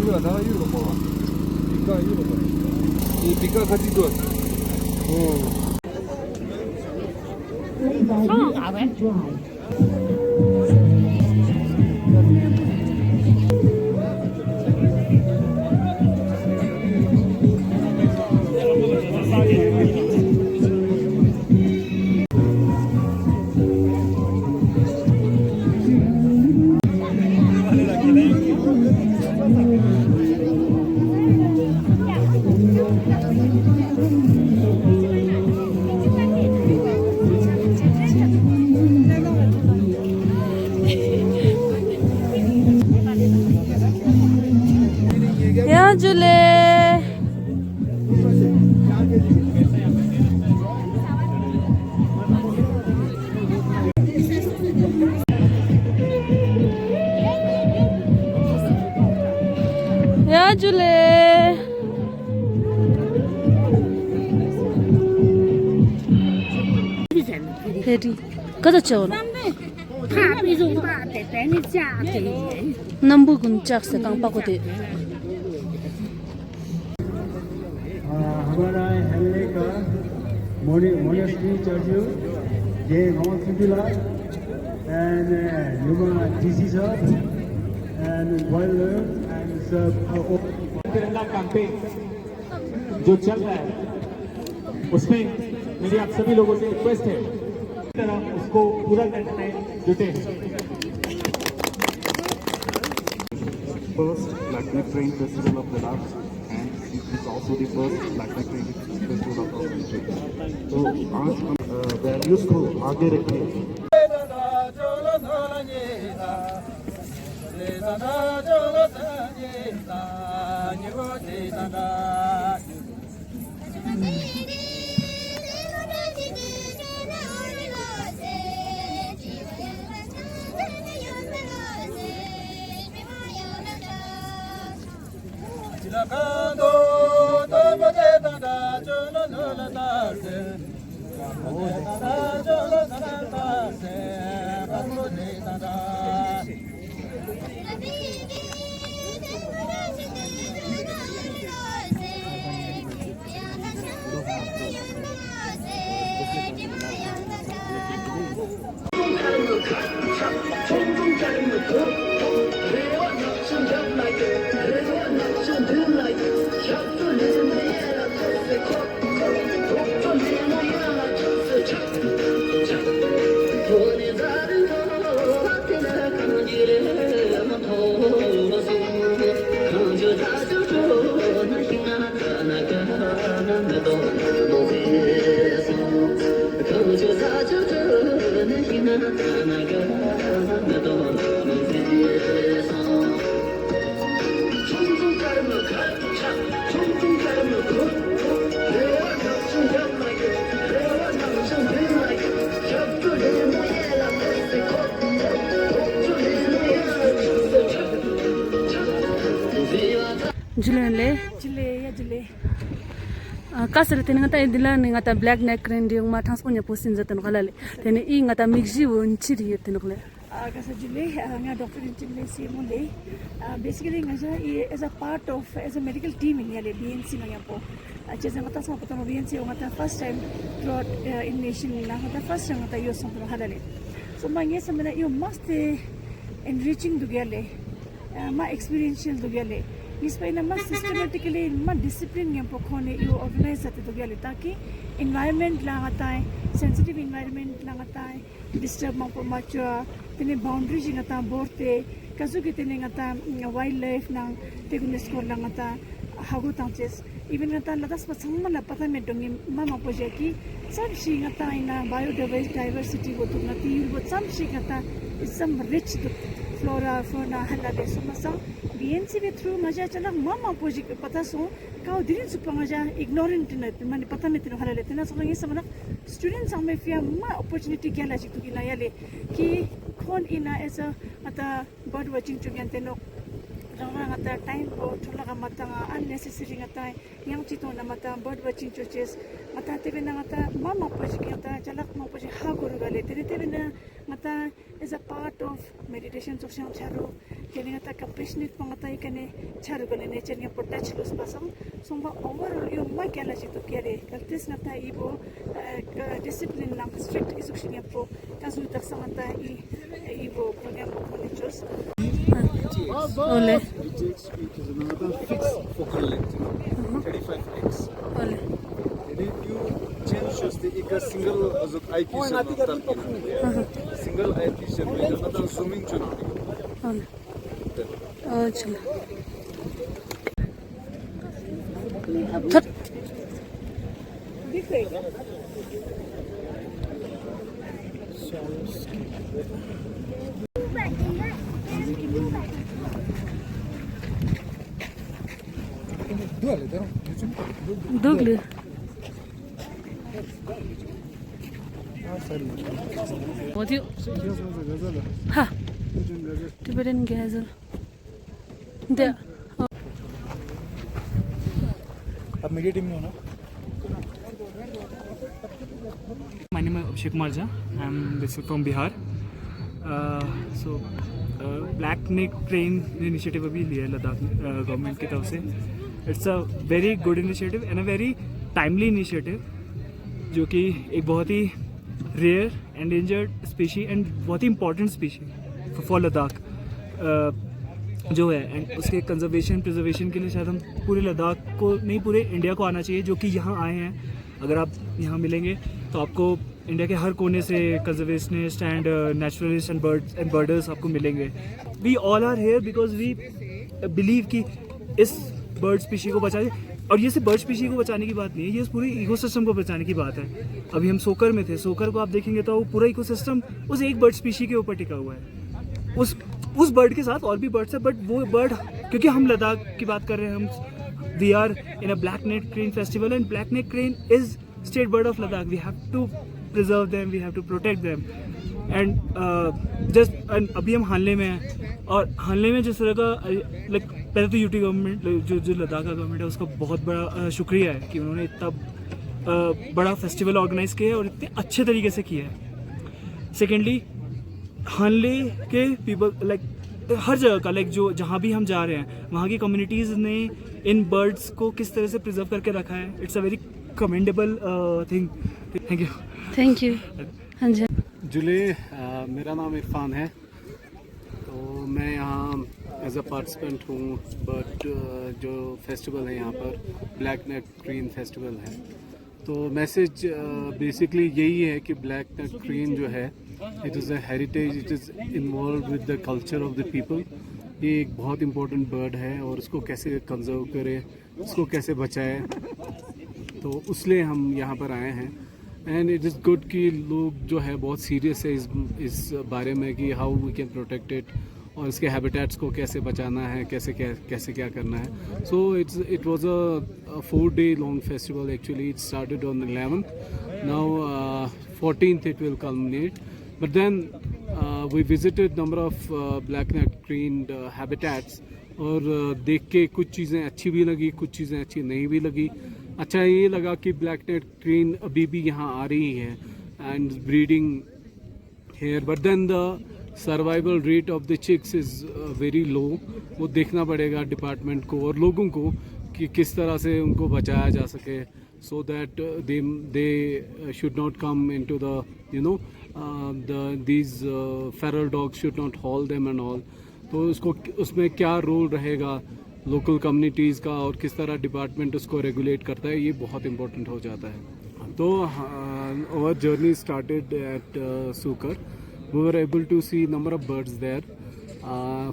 이거 나 이거 봐. 이거 봐. 이 빛깔 같이 줘. 야 줄래 야 줄래 대리 가자죠 남부군 짝세 깡빠고대 हमारा हेलने का monastery church ये मोहम्मद सिद्दीला and Yuma DC sir and Boiler and sir Tiranga campaign जो चल रहा है उसमें मेरी आप सभी लोगों से रिक्वेस्ट है तरह उसको पूरा करने में जुटे First Black Train Festival of Ladakh, and it is also the first Black Train Festival of our country. तो आज हम वैल्यूज को आगे रखें. Jule kasar tin ngata idila ngata black neck rendi ma transport posin jatan khalale tene I ngata mixi won chiri tin khle kasar jule nga doctor jule si mole basically nga as a part of as a medical team in yale BNC nga po acha ngata sa patano BNC ngata first time throughout in nation ngata first time ngata yo som halale so ma nge samana yo must enriching dugale ma experiential dugale इस पे ना मस्त systematically मत discipline ये पकोने यो organise करते तो क्या लेता कि environment लगाता है sensitive environment लगाता है disturb मापो मचुआ तेने boundary जिंगता बोर्ते कज़ु के तेने गता wildlife ना तेगुने स्कोर लगाता हागो तांचेस even गता लतास पसंग मला पता में डोंगे मामा पोजे कि सब शी गता इना biodiversity वो तो नती वो सब शी गता is some rich flora fauna halale sumasang BNC be through maja chala mama poji pata so ka dirin supa maja ignorant na mani pata ne tin halale tina so ngi samana students ame fia ma opportunity gala jik tu gila yale ki khon ina as a ata bird watching chugyan teno ranga ngata time po thula ka mata unnecessary ngata yang chito na mata bird watching churches mata tebe na ngata mama poji ngata chalak ma poji ha guru gale tebe na ngata is a part of meditation so syang charo kene ngata compassionate pangata ikane charo gale nature nya protect los pasang somba overall yo ma kala chito kere kaltis ngata ibo discipline lang strict instruction ya po kasu tak samata ibo program ko chos Ole. It is another fixed focal length, 35x. Ole. And if you change just the single eyepiece, single eyepiece, another zooming channel. Ole. चलो that دوغلي وديو ها تبرين جاهزة ده अब मेरी team में हो ना My name is Abhishek Kumar Jha. I am basically from Bihar. So Black Neck Train initiative अभी लिया है Ladakh government की तरफ से. It's a very good initiative and a very timely initiative जो कि एक बहुत ही rare endangered species and बहुत ही important species for लद्दाख जो है एंड उसके कंजर्वेशन प्रिजर्वेशन के लिए शायद हम पूरे लद्दाख को नहीं पूरे इंडिया को आना चाहिए जो कि यहाँ आए हैं. अगर आप यहाँ मिलेंगे तो आपको इंडिया के हर कोने से conservationist and naturalist and birders आपको मिलेंगे. We all are here because we believe कि इस बर्ड स्पीशी को बचाए. और ये सिर्फ बर्ड स्पीशी को बचाने की बात नहीं है, ये पूरी इकोसिस्टम को बचाने की बात है. अभी हम सोकर में थे, सोकर को आप देखेंगे तो वो पूरा इकोसिस्टम उस एक बर्ड स्पीशी के ऊपर टिका हुआ है. उस बर्ड के साथ और भी बर्ड्स है, बट वो बर्ड क्योंकि हम लद्दाख की बात कर रहे हैं, हम we are in a black neck crane festival and black neck crane is state bird of Ladakh. We have to preserve them, we have to protect them and just अभी हम हानले में हैं और हानले में जिस तरह का लाइक पहले तो यूटी गवर्नमेंट जो लद्दाख का गवर्नमेंट है उसका बहुत बड़ा शुक्रिया है कि उन्होंने इतना बड़ा फेस्टिवल ऑर्गेनाइज किया है और इतने अच्छे तरीके से किया है. सेकेंडली हानले के पीपल लाइक हर जगह का लाइक जो जहाँ भी हम जा रहे हैं वहाँ की कम्युनिटीज़ ने इन बर्ड्स को किस तरह से प्रिजर्व करके रखा है. It's a very commendable thing. Thank you. Thank you. हाँ जी. जुले मेरा नाम इरफान है. तो मैं यहाँ एज अ पार्टिसिपेंट हूँ. बट जो फेस्टिवल है यहाँ पर ब्लैक नेक क्रेन फेस्टिवल है. तो मैसेज बेसिकली यही है कि ब्लैक नेक क्रेन जो है it is a heritage, it is involve with the culture of the people. ये एक बहुत इम्पोर्टेंट बर्ड है और उसको कैसे कंजर्व करें, उसको कैसे बचाएं, तो उसलिए हम यहाँ पर आए हैं. एंड इट इज़ गुड कि लोग जो है बहुत सीरियस है इस बारे में कि how we can protect it और इसके हैबिटेट्स को कैसे बचाना है, कैसे क्या करना है. So it was a 4-day long festival. Actually it started on 11th. Now 14th it will culminate. But then we visited number of black neck crane habitats और देख के कुछ चीज़ें अच्छी भी लगी, कुछ चीज़ें अच्छी नहीं भी लगी. अच्छा ये लगा कि ब्लैक नेक क्रेन अभी भी यहाँ आ रही है and breeding here. But then the survival rate of the chicks is very low. वो देखना पड़ेगा डिपार्टमेंट को और लोगों को कि किस तरह से उनको बचाया जा सके so that they should not come into these feral dogs should not haul them and all. तो उसमें क्या रोल रहेगा लोकल कम्युनिटीज़ का और किस तरह डिपार्टमेंट उसको रेगुलेट करता है, ये बहुत इम्पोर्टेंट हो जाता है. तो our journey started at Sukar. We were able to see number of birds there.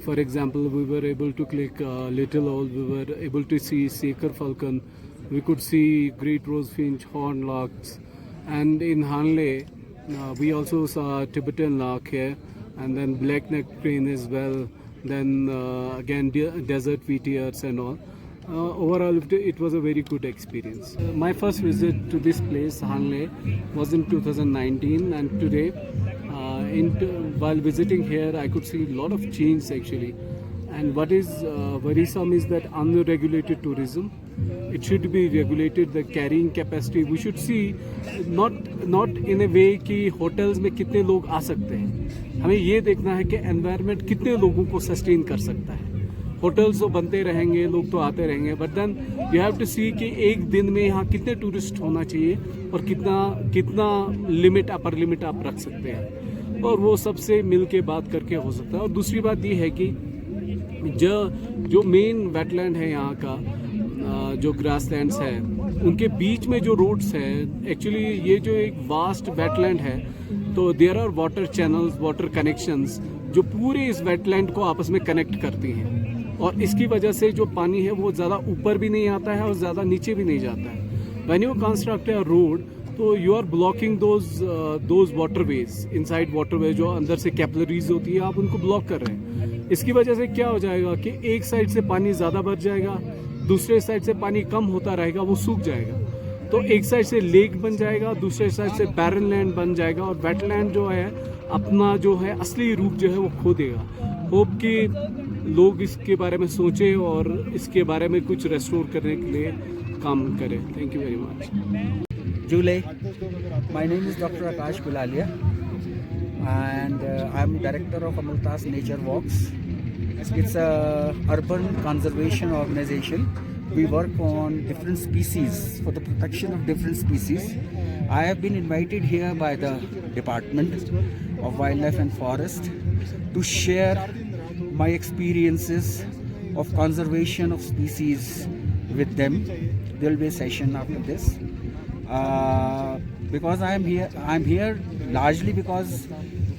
For example, we were able to click little owl, we were able to see Seker falcon, we could see great rose finch, horn larks, and in Hanle we also saw Tibetan lark here. and then black neck crane as well. Then again desert wheatears and all. Overall, it was a very good experience. My first visit to this place, Hanle, was in 2019, and today, while visiting here, I could see a lot of change actually. And what is worrisome is that unregulated tourism. It should be regulated. The carrying capacity. We should see not in a way कि hotels में कितने लोग आ सकते हैं. हमें ये देखना है कि environment कितने लोगों को sustain कर सकता है. होटल्स तो बनते रहेंगे, लोग तो आते रहेंगे, but then you have to see कि एक दिन में यहाँ कितने टूरिस्ट होना चाहिए और कितना लिमिट, अपर लिमिट आप रख सकते हैं, और वो सबसे मिल के बात करके हो सकता है. और दूसरी बात ये है कि जो मेन वेटलैंड है यहाँ का, जो ग्रास लैंड्स है, उनके बीच में जो रोड्स है, एक्चुअली ये जो एक वास्ट वेटलैंड है, तो there are water channels, water connections जो पूरे इस वेटलैंड को आपस में कनेक्ट करती हैं, और इसकी वजह से जो पानी है वो ज़्यादा ऊपर भी नहीं आता है और ज़्यादा नीचे भी नहीं जाता है. When you construct a road, तो you are blocking those waterways, inside waterways जो अंदर से कैपिलरीज होती है, आप उनको ब्लॉक कर रहे हैं. इसकी वजह से क्या हो जाएगा कि एक साइड से पानी ज़्यादा बढ़ जाएगा, दूसरे साइड से पानी कम होता रहेगा, वो सूख जाएगा. तो एक साइड से लेक बन जाएगा, दूसरे साइड से बैरन लैंड बन जाएगा, और वेटलैंड जो है अपना जो है असली रूप जो है वो खो देगा. होप कि लोग इसके बारे में सोचें और इसके बारे में कुछ रेस्टोर करने के लिए काम करें. Thank you very much. July. My name is Dr. Akash Gulalia, and I'm director of Amultas Nature Walks. It's a urban conservation organization. We work on different species, for the protection of different species. I have been invited here by the Department of Wildlife and Forest to share my experiences of conservation of species with them. There will be a session after this. Because I'm here largely because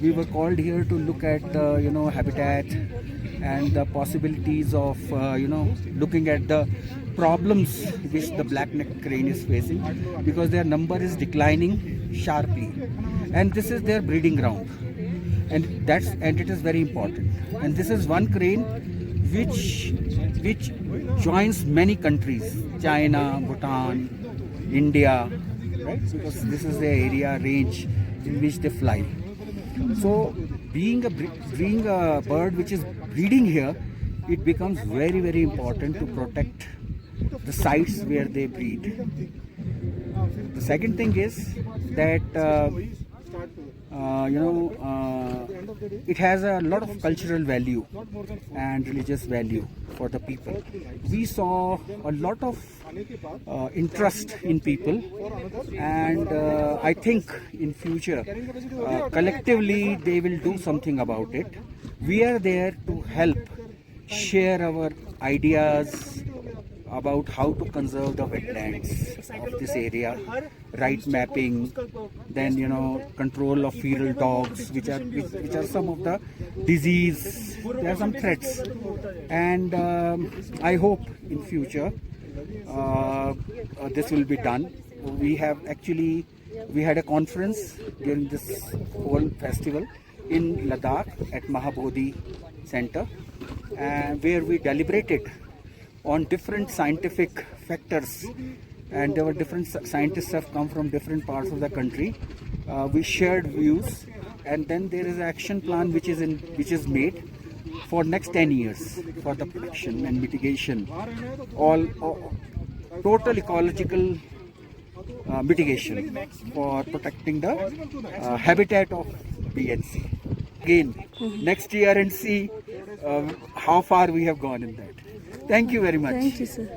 we were called here to look at the habitat and the possibilities of looking at the problems which the black-necked crane is facing, because their number is declining sharply, and this is their breeding ground, and it is very important. And this is one crane which joins many countries: China, Bhutan, India, right? Because this is the area range in which they fly. So being a bird which is breeding here, it becomes very, very important to protect the sites where they breed. The second thing is that it has a lot of cultural value and religious value for the people. We saw a lot of interest in people, and I think in future collectively they will do something about it. We are there to help share our ideas about how to conserve the wetlands of this area, right mapping, then control of feral dogs, which are some of the disease. There are some threats, and I hope in future this will be done. We had a conference during this whole festival in Ladakh at Mahabodhi Center, where we deliberated on different scientific factors, and there were different scientists have come from different parts of the country. We shared views, and then there is an action plan which is made for next 10 years for the protection and mitigation, all total ecological mitigation for protecting the habitat of BNC. Again, next year, and see how far we have gone in that. Thank you very much. Thank you, sir.